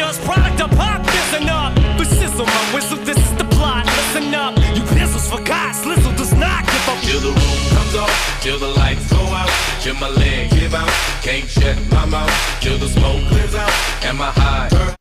Just product of pop, listen up. But sizzle my whistle, this is the plot. Listen up, you pizzles forgot. Slizzle does not give up. Till the roof comes off, till the lights go out, till my leg give out. Can't shut my mouth, till the smoke clears out, and my high